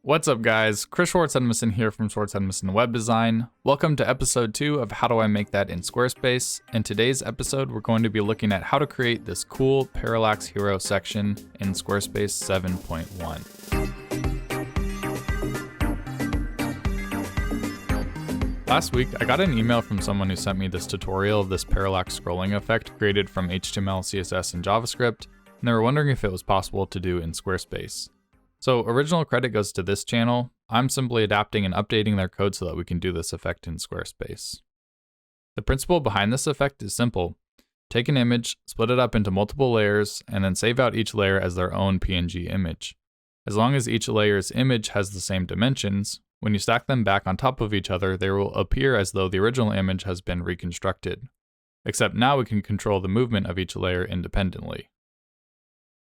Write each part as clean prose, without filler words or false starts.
What's up guys, Chris Schwartz-edmisten here from Schwartz-edmisten Web Design. Welcome to episode 2 of How Do I Make That in Squarespace. In today's episode, we're going to be looking at how to create this cool Parallax Hero section in Squarespace 7.1. Last week, I got an email from someone who sent me this tutorial of this parallax scrolling effect created from HTML, CSS, and JavaScript, and they were wondering if it was possible to do in Squarespace. So original credit goes to this channel. I'm simply adapting and updating their code so that we can do this effect in Squarespace. The principle behind this effect is simple. Take an image, split it up into multiple layers, and then save out each layer as their own PNG image. As long as each layer's image has the same dimensions, when you stack them back on top of each other, they will appear as though the original image has been reconstructed. Except now we can control the movement of each layer independently.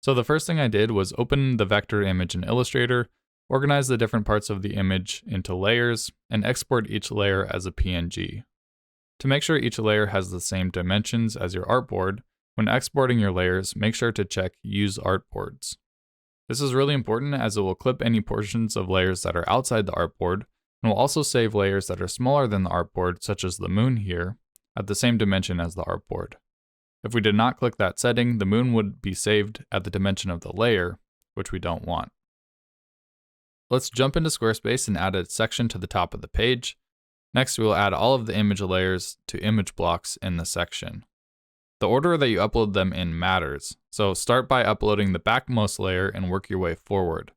So the first thing I did was open the vector image in Illustrator, organize the different parts of the image into layers, and export each layer as a PNG. To make sure each layer has the same dimensions as your artboard, when exporting your layers, make sure to check Use Artboards. This is really important as it will clip any portions of layers that are outside the artboard, and will also save layers that are smaller than the artboard, such as the moon here, at the same dimension as the artboard. If we did not click that setting, the moon would be saved at the dimension of the layer, which we don't want. Let's jump into Squarespace and add a section to the top of the page. Next, we will add all of the image layers to image blocks in the section. The order that you upload them in matters, so start by uploading the backmost layer and work your way forward.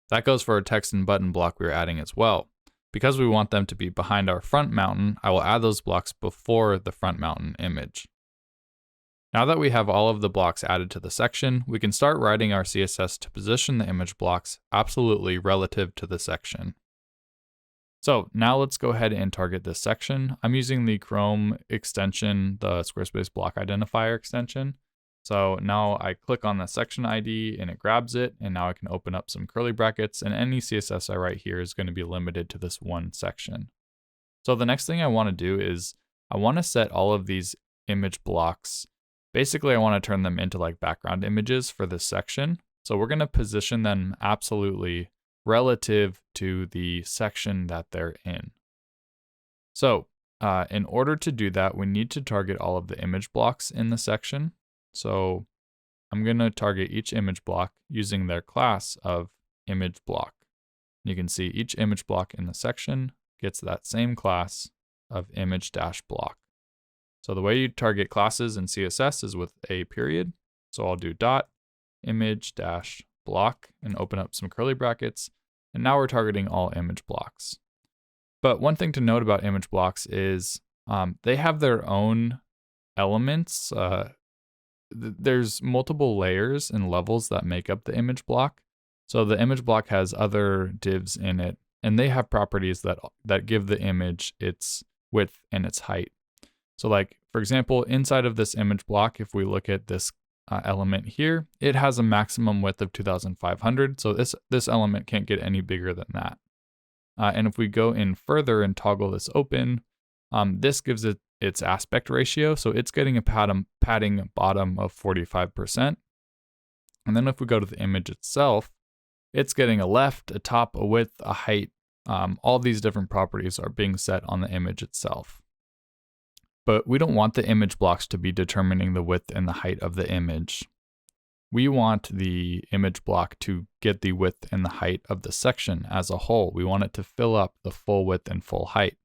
That goes for our text and button block we're adding as well. Because we want them to be behind our front mountain, I will add those blocks before the front mountain image. Now that we have all of the blocks added to the section, we can start writing our CSS to position the image blocks absolutely relative to the section. So now let's go ahead and target this section. I'm using the Chrome extension, the Squarespace block identifier extension. So now I click on the section ID and it grabs it, and now I can open up some curly brackets, and any CSS I write here is going to be limited to this one section. So the next thing I want to do is I want to set all of these image blocks. Basically, I want to turn them into like background images for this section. So we're going to position them absolutely relative to the section that they're in. So in order to do that, we need to target all of the image blocks in the section. So I'm going to target each image block using their class of image block. You can see each image block in the section gets that same class of image-block. So the way you target classes in CSS is with a period. So I'll do dot image-block and open up some curly brackets. And now we're targeting all image blocks. But one thing to note about image blocks is they have their own elements. There's multiple layers and levels that make up the image block. So the image block has other divs in it, and they have properties that give the image its width and its height. So like, for example, inside of this image block, if we look at this element here, it has a maximum width of 2500. So this element can't get any bigger than that. And if we go in further and toggle this open, this gives it its aspect ratio. So it's getting a padding bottom of 45%. And then if we go to the image itself, it's getting a left, a top, a width, a height. All these different properties are being set on the image itself. But we don't want the image blocks to be determining the width and the height of the image. We want the image block to get the width and the height of the section as a whole. We want it to fill up the full width and full height.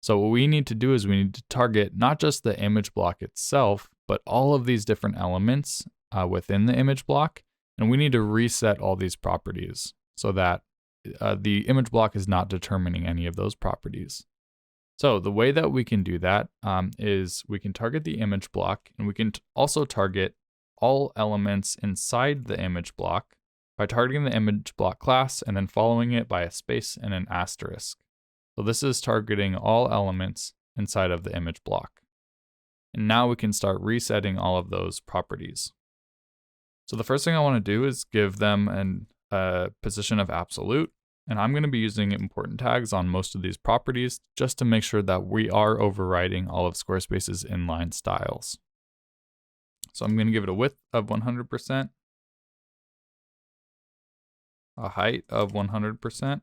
So what we need to do is we need to target not just the image block itself, but all of these different elements within the image block. And we need to reset all these properties so that the image block is not determining any of those properties. So the way that we can do that is we can target the image block, and we can also target all elements inside the image block by targeting the image block class and then following it by a space and an asterisk. So this is targeting all elements inside of the image block. And now we can start resetting all of those properties. So the first thing I want to do is give them a position of absolute. And I'm going to be using important tags on most of these properties just to make sure that we are overriding all of Squarespace's inline styles. So I'm going to give it a width of 100%, a height of 100%,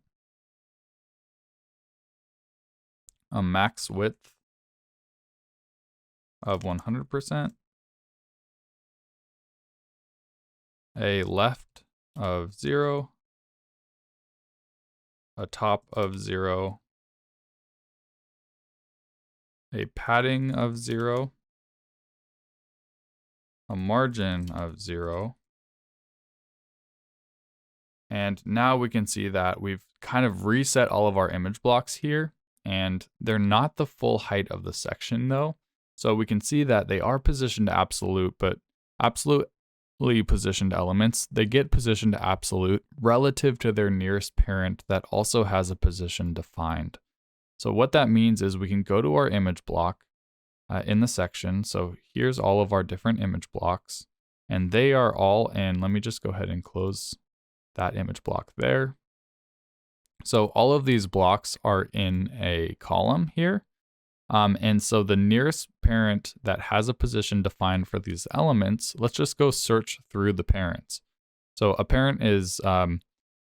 a max width of 100%, a left of 0, a top of 0, a padding of 0, a margin of 0. And now we can see that we've kind of reset all of our image blocks here, and they're not the full height of the section though. So we can see that they are positioned to absolute, but absolutely positioned elements, they get positioned to absolute relative to their nearest parent that also has a position defined. So what that means is we can go to our image block in the section. So here's all of our different image blocks, and they are all in. Let me just go ahead and close that image block there. So all of these blocks are in a column here. And so the nearest parent that has a position defined for these elements, let's just go search through the parents. So a parent is,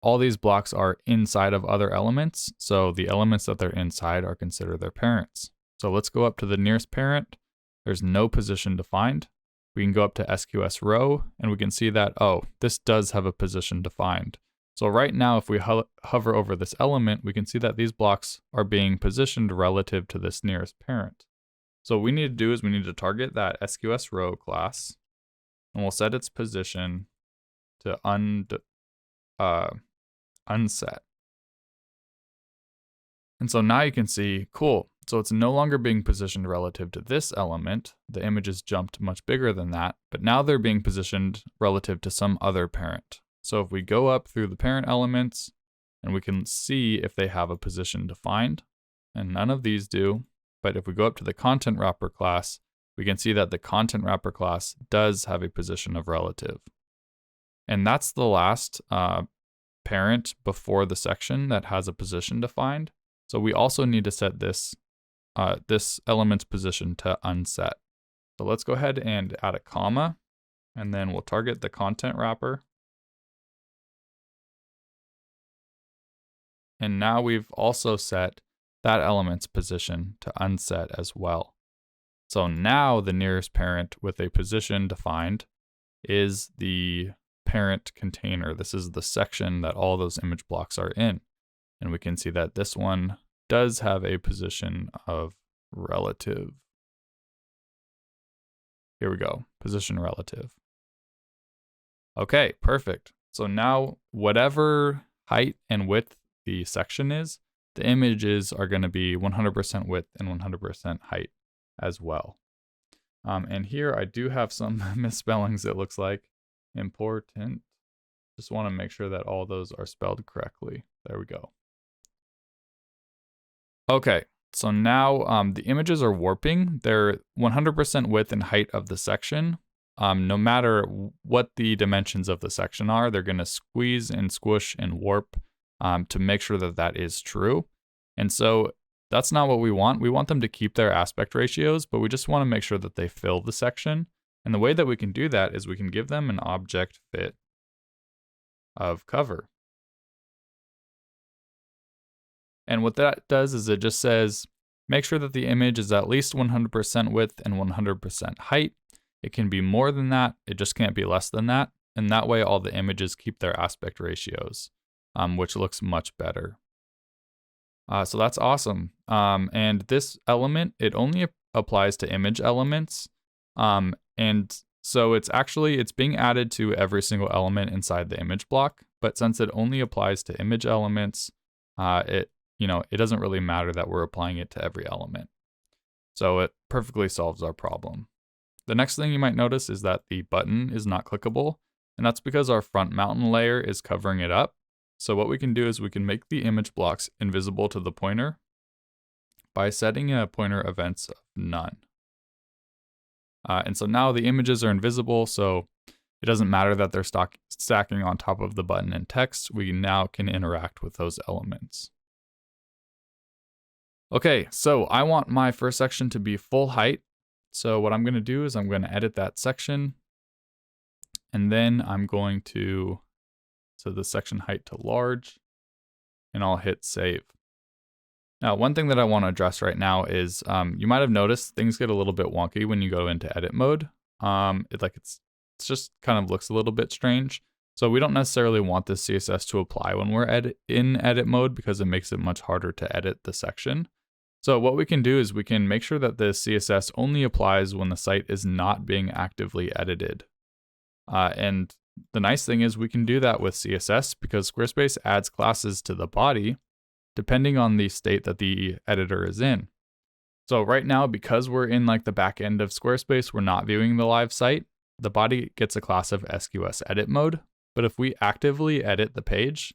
all these blocks are inside of other elements. So the elements that they're inside are considered their parents. So let's go up to the nearest parent. There's no position defined. We can go up to SQS row and we can see that, oh, this does have a position defined. So right now, if we hover over this element, we can see that these blocks are being positioned relative to this nearest parent. So what we need to do is we need to target that SQS row class, and we'll set its position to unset. And so now you can see, cool. So it's no longer being positioned relative to this element. The images jumped much bigger than that, but now they're being positioned relative to some other parent. So if we go up through the parent elements, and we can see if they have a position defined, and none of these do. But if we go up to the content wrapper class, we can see that the content wrapper class does have a position of relative. And that's the last parent before the section that has a position defined. So we also need to set this element's position to unset. So let's go ahead and add a comma, and then we'll target the content wrapper. And now we've also set that element's position to unset as well. So now the nearest parent with a position defined is the parent container. This is the section that all those image blocks are in. And we can see that this one does have a position of relative. Here we go, position relative. Okay, perfect. So now whatever height and width the section is, the images are going to be 100% width and 100% height as well. And here I do have some misspellings, it looks like. Important. Just want to make sure that all those are spelled correctly. There we go. Okay, so now the images are warping. They're 100% width and height of the section. No matter what the dimensions of the section are, they're going to squeeze and squish and warp to make sure that that is true. And so that's not what we want. We want them to keep their aspect ratios, but we just want to make sure that they fill the section. And the way that we can do that is we can give them an object fit of cover. And what that does is it just says, make sure that the image is at least 100% width and 100% height. It can be more than that. It just can't be less than that. And that way all the images keep their aspect ratios, which looks much better. So that's awesome. And this element, it only applies to image elements. And so it's being added to every single element inside the image block. But since it only applies to image elements, it doesn't really matter that we're applying it to every element. So it perfectly solves our problem. The next thing you might notice is that the button is not clickable, and that's because our front mountain layer is covering it up. So what we can do is we can make the image blocks invisible to the pointer by setting a pointer events of none. And so now the images are invisible, so it doesn't matter that they're stacking on top of the button and text. We now can interact with those elements. Okay, so I want my first section to be full height. So what I'm going to do is I'm going to edit that section, and then I'm going to set the section height to large, and I'll hit save. Now, one thing that I want to address right now is you might have noticed things get a little bit wonky when you go into edit mode. It's just kind of looks a little bit strange. So we don't necessarily want this CSS to apply when we're in edit mode because it makes it much harder to edit the section. So what we can do is we can make sure that the CSS only applies when the site is not being actively edited. And the nice thing is we can do that with CSS because Squarespace adds classes to the body depending on the state that the editor is in. So right now, because we're in like the back end of Squarespace, we're not viewing the live site. The body gets a class of SQS edit mode. But if we actively edit the page,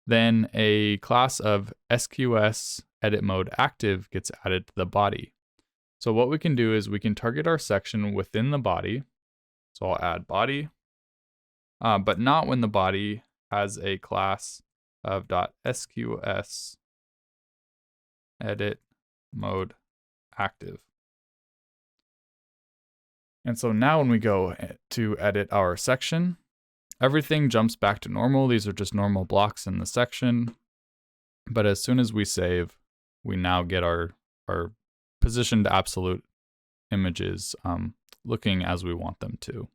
then a class of SQS edit mode active gets added to the body. So what we can do is we can target our section within the body. So I'll add body, but not when the body has a class of .sqs edit mode active. And so now when we go to edit our section, everything jumps back to normal. These are just normal blocks in the section. But as soon as we save, we now get our positioned absolute images looking as we want them to.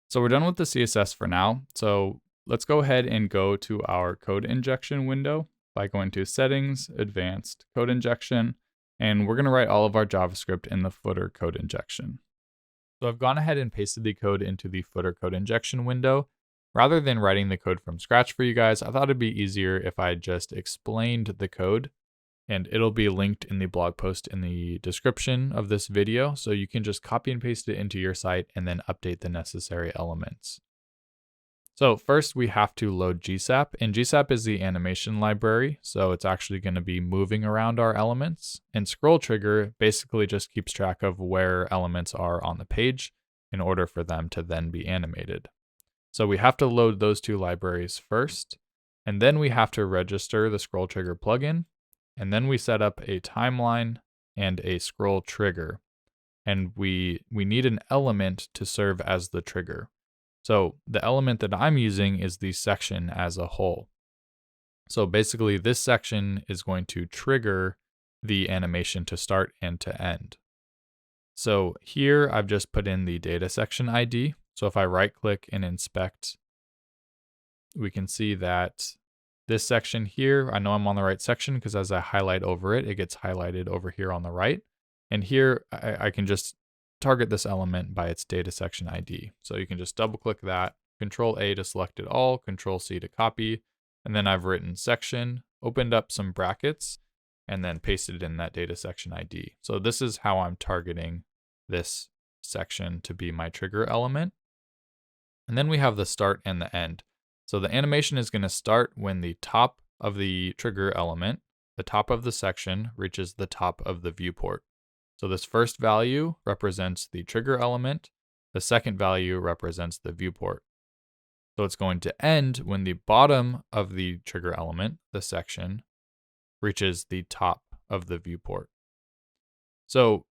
So we're done with the CSS for now. So let's go ahead and go to our code injection window by going to Settings, Advanced Code Injection, and we're going to write all of our JavaScript in the footer code injection. So I've gone ahead and pasted the code into the footer code injection window. Rather than writing the code from scratch for you guys, I thought it'd be easier if I just explained the code, and it'll be linked in the blog post in the description of this video, so you can just copy and paste it into your site and then update the necessary elements. So first we have to load GSAP, and GSAP is the animation library, so it's actually going to be moving around our elements. And scroll trigger basically just keeps track of where elements are on the page in order for them to then be animated. So we have to load those two libraries first, and then we have to register the scroll trigger plugin, and then we set up a timeline and a scroll trigger. And we need an element to serve as the trigger. So the element that I'm using is the section as a whole. So basically this section is going to trigger the animation to start and to end. So here I've just put in the data section ID. So if I right click and inspect, we can see that this section here, I know I'm on the right section because as I highlight over it, it gets highlighted over here on the right. And here I can just target this element by its data section ID. So you can just double click that, Control A to select it all, Control C to copy, and then I've written section, opened up some brackets, and then pasted in that data section ID. So this is how I'm targeting this section to be my trigger element. And then we have the start and the end. So the animation is going to start when the top of the trigger element, the top of the section, reaches the top of the viewport. So this first value represents the trigger element. The second value represents the viewport. So it's going to end when the bottom of the trigger element, the section, reaches the top of the viewport. So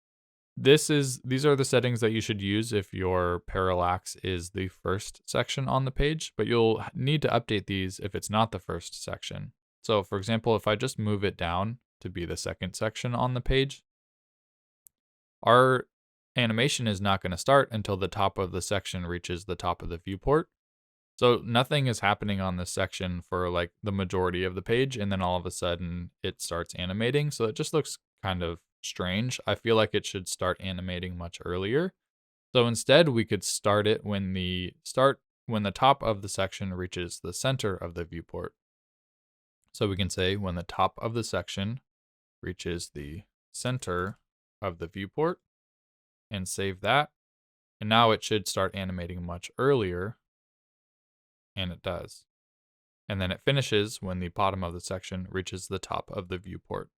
these are the settings that you should use if your parallax is the first section on the page, but you'll need to update these if it's not the first section. So for example, if I just move it down to be the second section on the page, our animation is not going to start until the top of the section reaches the top of the viewport. So nothing is happening on this section for like the majority of the page, and then all of a sudden it starts animating. So it just looks kind of strange. I feel like it should start animating much earlier. So instead we could start it when the top of the section reaches the center of the viewport. So we can say when the top of the section reaches the center of the viewport, and save that. And now it should start animating much earlier, and it does. And then it finishes when the bottom of the section reaches the top of the viewport.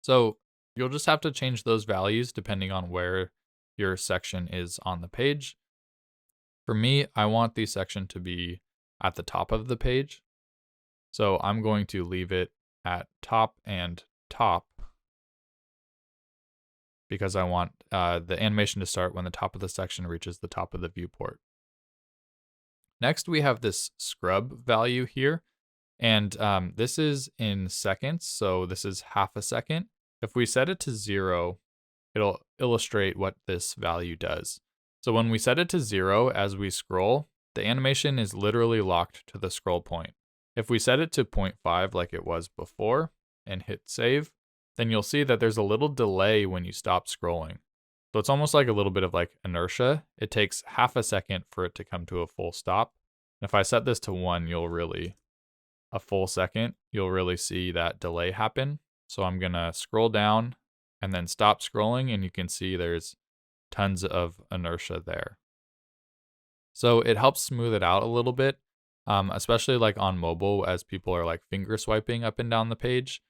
So you'll just have to change those values depending on where your section is on the page. For me, I want the section to be at the top of the page. So I'm going to leave it at top and top, because I want the animation to start when the top of the section reaches the top of the viewport. Next, we have this scrub value here, And this is in seconds, so this is half a second. If we set it to 0, it'll illustrate what this value does. So when we set it to 0 as we scroll, the animation is literally locked to the scroll point. If we set it to 0.5 like it was before and hit save, then you'll see that there's a little delay when you stop scrolling. So it's almost like a little bit of like inertia. It takes half a second for it to come to a full stop. And if I set this to 1, a full second, you'll really see that delay happen. So I'm gonna scroll down and then stop scrolling, and you can see there's tons of inertia there. So it helps smooth it out a little bit, especially like on mobile as people are like finger swiping up and down the page.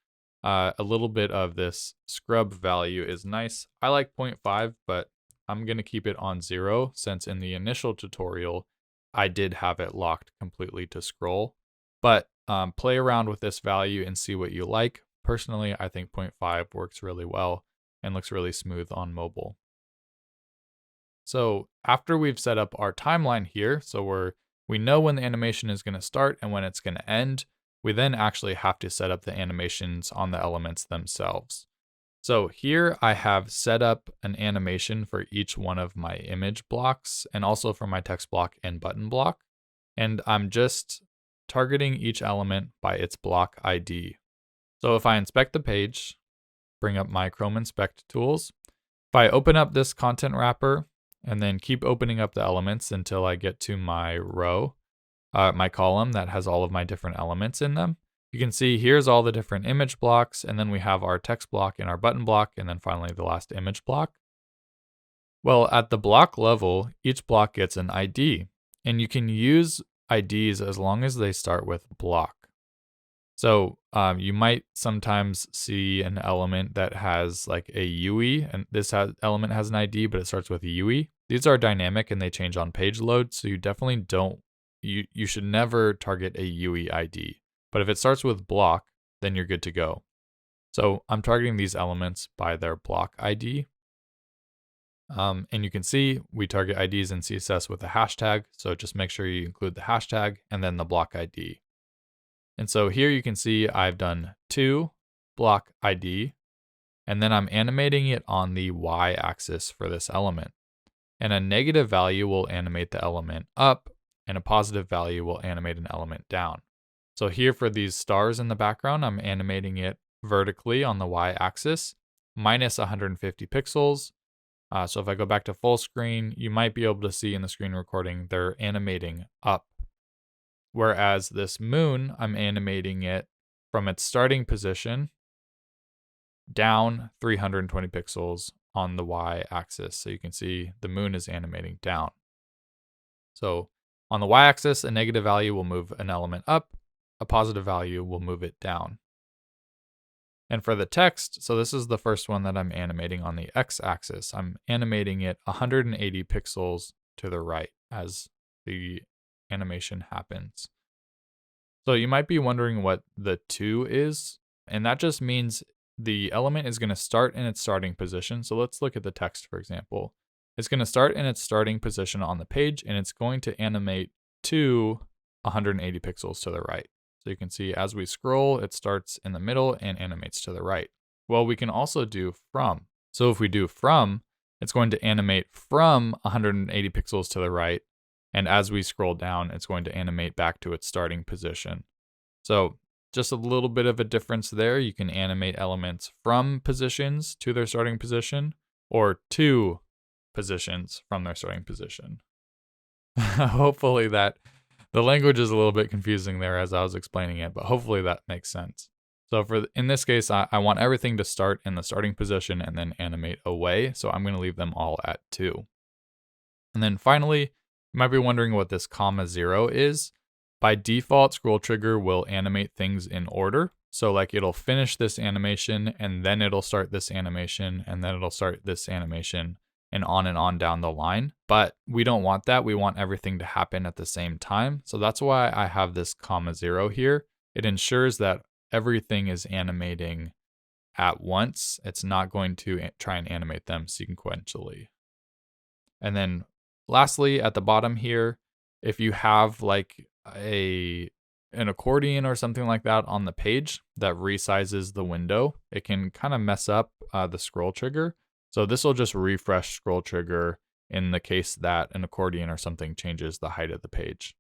A little bit of this scrub value is nice. I like 0.5, but I'm gonna keep it on 0 since in the initial tutorial, I did have it locked completely to scroll. But play around with this value and see what you like. Personally, I think 0.5 works really well and looks really smooth on mobile. So after we've set up our timeline here, so we know when the animation is going to start and when it's going to end, we then actually have to set up the animations on the elements themselves. So here I have set up an animation for each one of my image blocks and also for my text block and button block. And I'm just targeting each element by its block ID. So if I inspect the page, bring up my Chrome Inspect tools, if I open up this content wrapper and then keep opening up the elements until I get to my row, my column that has all of my different elements in them, you can see here's all the different image blocks, and then we have our text block and our button block, and then finally the last image block. Well, at the block level, each block gets an ID, and you can use IDs as long as they start with block. So you might sometimes see an element that has like a UE, and this element has an ID, but it starts with a UE. These are dynamic and they change on page load, so you definitely you should never target a UE ID. But if it starts with block, then you're good to go. So I'm targeting these elements by their block ID. And you can see we target IDs in CSS with a hashtag, so just make sure you include the hashtag and then the block ID. And so here you can see I've done 2 block ID, and then I'm animating it on the y-axis for this element. And a negative value will animate the element up, and a positive value will animate an element down. So here for these stars in the background, I'm animating it vertically on the y-axis, minus 150 pixels. So if I go back to full screen, you might be able to see in the screen recording, they're animating up. Whereas this moon, I'm animating it from its starting position down 320 pixels on the y-axis. So you can see the moon is animating down. So on the y-axis, a negative value will move an element up, a positive value will move it down. And for the text, so this is the first one that I'm animating on the x-axis. I'm animating it 180 pixels to the right as the animation happens. So you might be wondering what the 2 is, and that just means the element is going to start in its starting position. So let's look at the text, for example. It's going to start in its starting position on the page, and it's going to animate to 180 pixels to the right. So you can see as we scroll, it starts in the middle and animates to the right. Well, we can also do from. So if we do from, it's going to animate from 180 pixels to the right. And as we scroll down, it's going to animate back to its starting position. So just a little bit of a difference there. You can animate elements from positions to their starting position or to positions from their starting position. Hopefully that the language is a little bit confusing there as I was explaining it, but hopefully that makes sense. So in this case, I want everything to start in the starting position and then animate away. So I'm going to leave them all at 2. And then finally, you might be wondering what this (0) is. By default, Scroll Trigger will animate things in order. So like it'll finish this animation and then it'll start this animation and then it'll start this animation and on down the line. But we don't want that. We want everything to happen at the same time. So that's why I have this (0) here. It ensures that everything is animating at once. It's not going to try and animate them sequentially. And then lastly, at the bottom here, if you have like a an accordion or something like that on the page that resizes the window, it can kind of mess up the scroll trigger. So this will just refresh scroll trigger in the case that an accordion or something changes the height of the page.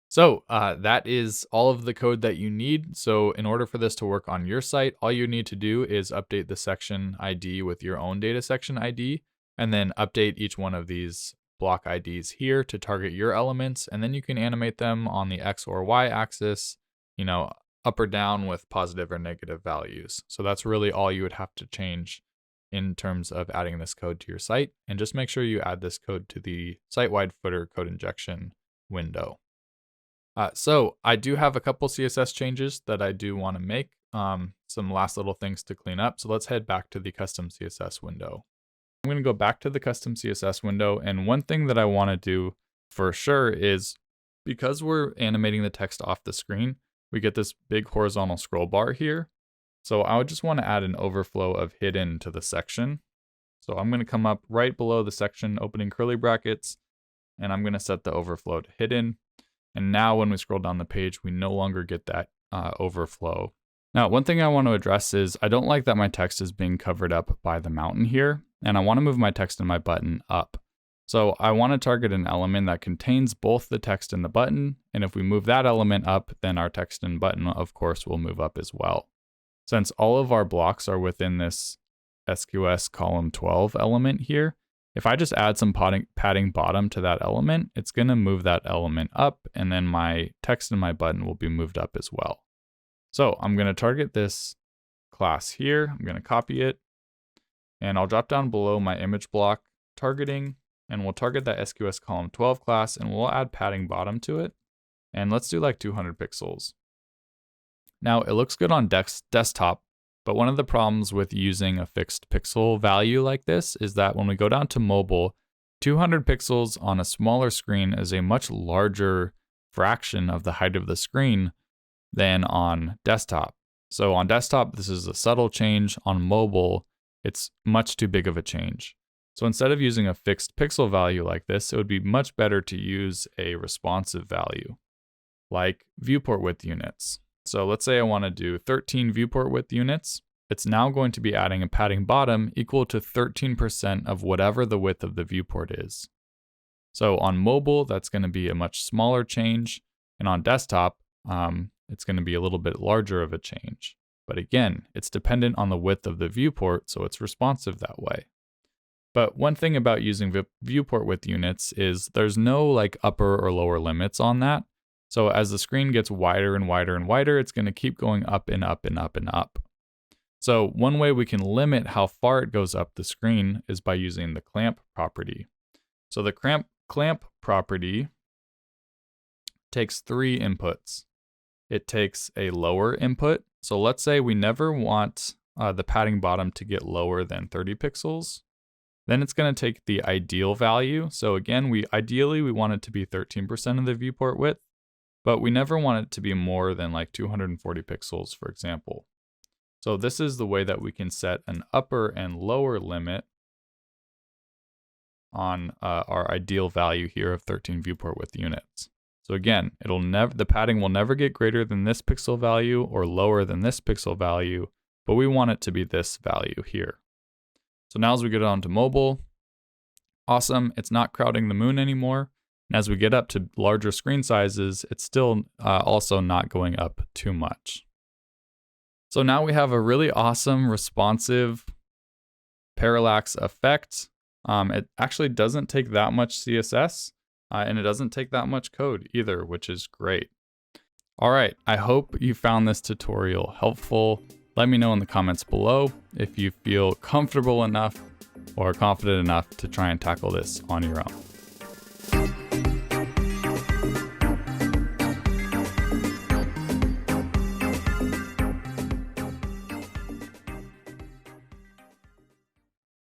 So that is all of the code that you need. So in order for this to work on your site, all you need to do is update the section ID with your own data section ID, and then update each one of these block IDs here to target your elements. And then you can animate them on the X or Y axis, you know, up or down with positive or negative values. So that's really all you would have to change in terms of adding this code to your site. And just make sure you add this code to the site-wide footer code injection window. So I do have a couple CSS changes that I do want to make, some last little things to clean up. So let's head back to the custom CSS window. I'm going to go back to the custom CSS window. And one thing that I want to do for sure is, because we're animating the text off the screen, we get this big horizontal scroll bar here. So I would just want to add an overflow of hidden to the section. So I'm going to come up right below the section opening curly brackets, and I'm going to set the overflow to hidden. And now when we scroll down the page, we no longer get that overflow. Now, one thing I want to address is I don't like that my text is being covered up by the mountain here, and I want to move my text and my button up. So I want to target an element that contains both the text and the button, and if we move that element up, then our text and button, of course, will move up as well. Since all of our blocks are within this SQS column 12 element here, if I just add some padding bottom to that element, it's going to move that element up, and then my text and my button will be moved up as well. So I'm going to target this class here. I'm going to copy it, and I'll drop down below my image block targeting, and we'll target that SQS column 12 class, and we'll add padding bottom to it. And let's do like 200 pixels. Now it looks good on desktop, but one of the problems with using a fixed pixel value like this is that when we go down to mobile, 200 pixels on a smaller screen is a much larger fraction of the height of the screen than on desktop. So on desktop, this is a subtle change. On mobile, it's much too big of a change. So instead of using a fixed pixel value like this, it would be much better to use a responsive value, like viewport width units. So let's say I want to do 13 viewport width units. It's now going to be adding a padding bottom equal to 13% of whatever the width of the viewport is. So on mobile, that's going to be a much smaller change. And on desktop, it's going to be a little bit larger of a change. But again, it's dependent on the width of the viewport, so it's responsive that way. But one thing about using viewport width units is there's no like upper or lower limits on that. So as the screen gets wider and wider and wider, it's going to keep going up and up and up and up. So one way we can limit how far it goes up the screen is by using the clamp property. So the clamp property takes three inputs. It takes a lower input. So let's say we never want the padding bottom to get lower than 30 pixels. Then it's going to take the ideal value. So again, ideally we want it to be 13% of the viewport width, but we never want it to be more than like 240 pixels, for example. So this is the way that we can set an upper and lower limit on our ideal value here of 13 viewport width units. So again, the padding will never get greater than this pixel value or lower than this pixel value, but we want it to be this value here. So now as we get on to mobile, awesome, it's not crowding the moon anymore. And as we get up to larger screen sizes, it's still also not going up too much. So now we have a really awesome responsive parallax effect. It actually doesn't take that much CSS, and it doesn't take that much code either, which is great. All right, I hope you found this tutorial helpful. Let me know in the comments below if you feel comfortable enough or confident enough to try and tackle this on your own.